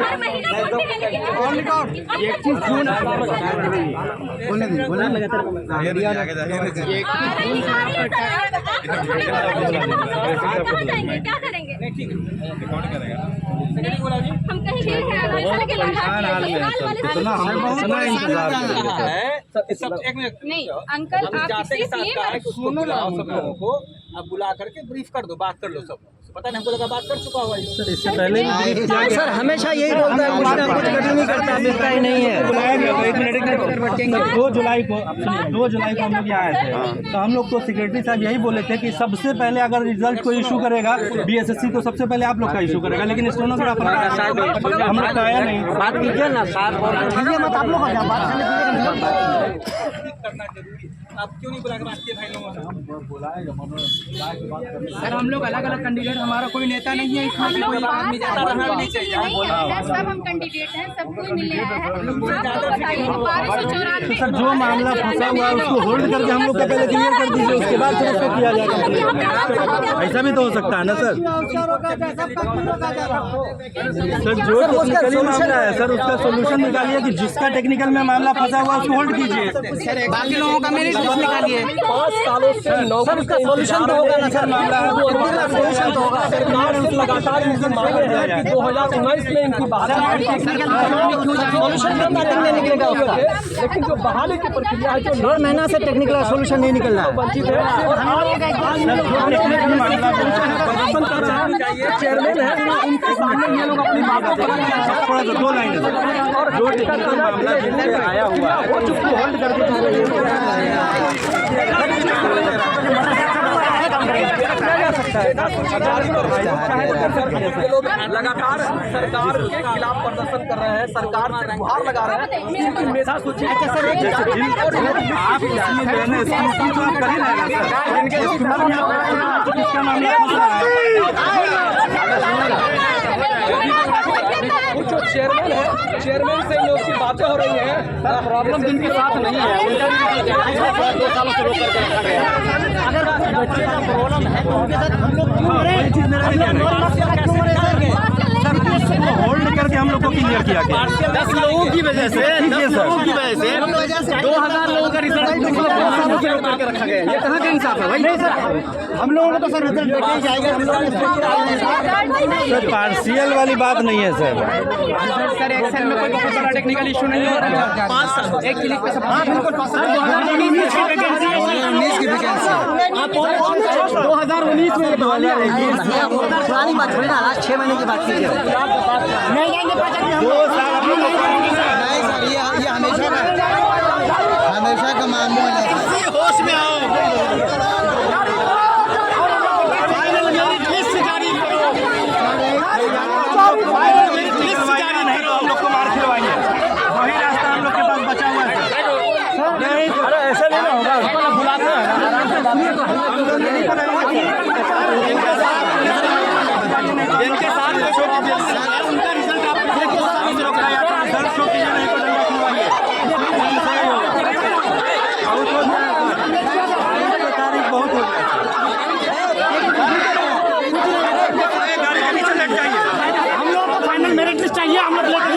हर महीना एक चीज क्या करेंगे? हम कहीं नहीं अंकल, आप आप बुला करके ब्रीफ कर दो, बात कर लो सब। पता नहीं, हमको लगा बात कर चुका हुआ है इससे पहले सर हमेशा यही बोलता है, कुछ ना कुछ गड़बड़ी नहीं करता, मिलता ही नहीं है। 2 जुलाई को हम लोग यहाँ आए थे, तो हम लोग को सेक्रेटरी साहब यही बोले थे कि सबसे पहले अगर रिजल्ट को इशू करेगा BSSC तो सबसे पहले आप लोग का इशू करेगा, लेकिन स्टेनोग्राफर हम लोग का आया नहीं। बात कीजिए ना साहब, मत आप लोग करना जरूरी। आप क्यों नहीं बुला के बात किए भाई लोगों से? सर हम लोग अलग अलग कैंडिडेट, हमारा कोई नेता नहीं है इसमें, कोई आदमी ज्यादा रहना भी नहीं चाहिए। सब हम कैंडिडेट हैं, सब कोई मिलने आया है। आपको बताइए 1294 सर जो मामला फंसा हुआ है उसको होल्ड करके हम लोग का पहले क्लियर कर दीजिए, उसके बाद फिर उसको किया जाएगा। ऐसा भी तो हो सकता है ना सर। सर जो टेक्निकली मामला है सर उसका सोल्यूशन निकालिए, कि जिसका टेक्निकल में मामला फंसा हुआ है उसको होल्ड कीजिए। बाकी लोगों का मेरिट लिस्ट निकालिए। 5 सालों से सर उसका सोल्यूशन तो होगा ना सर, मामला सोल्यूशन तो होगा। सरकार लगातार इनसे मांग रहे हैं कि 2019 में इनकी बहाली सोल्यूशन नहीं निकलेगा उसका, लेकिन जो बहाली की प्रक्रिया है, जो 1 महीना से टेक्निकल सोल्यूशन नहीं निकल रहा है। वंचित है, चेयरमैन है, उनके सामने ये लोग अपनी बात को 2 लाइन और जो मामला आया हुआ है वो चुप्पी होल्ड करके लोग लगातार सरकार के खिलाफ प्रदर्शन कर रहे हैं, सरकार से गुहार लगा रहे हैं। इनकी मेधा सूची आप इसमें जो है ना इसमें तो आप कर ही रहेगा सर, इसका मामला वो जो चेयरमैन है, चेयरमैन से इन लोग की बातें हो रही हैं। प्रॉब्लम जिनके साथ नहीं है, उनका 2 सालों से रोक करके रखा गया है। अगर बच्चे का प्रॉब्लम है तो उनके साथ हम लोग क्यों होल्ड करके हम लोग को क्लियर किया गया। 10 लोगों की वजह से 10 लोगों की वजह से 2000 लोगों का रिजल्ट करके रखा गया। ये कहाँ का इंसाफ है भाई? नहीं सर, हम लोगों को तो सर रिजल्ट देके ही जाएगा। हम लोग सर पार्शियल वाली बात नहीं है सर। सर एक्सेल में कोई बहुत बड़ा टेक्निकल इशू नहीं होता। 5 साल एक क्लिक पे सब। हाँ बिल्कुल 2019 की वैकेंसी 2019 में बहाली रहेगी। पुरानी बात छोड़ी ना, लास्ट 6 महीने की बात कीजिए। नहीं जाएंगे 2 साल हम लोग नहीं सर, ये हमेशा का मामला है। होश में आओ। हम लोग को मार खिलवाएंगे, वही रास्ता हम लोग के पास बचा हुआ है। नहीं अरे ऐसा नहीं ना होगा, बुलाते हैं इनके साथ उनका रिजल्ट आप बहुत हो हम लोग को फाइनल मेरिट लिस्ट चाहिए, हम लोग लेकर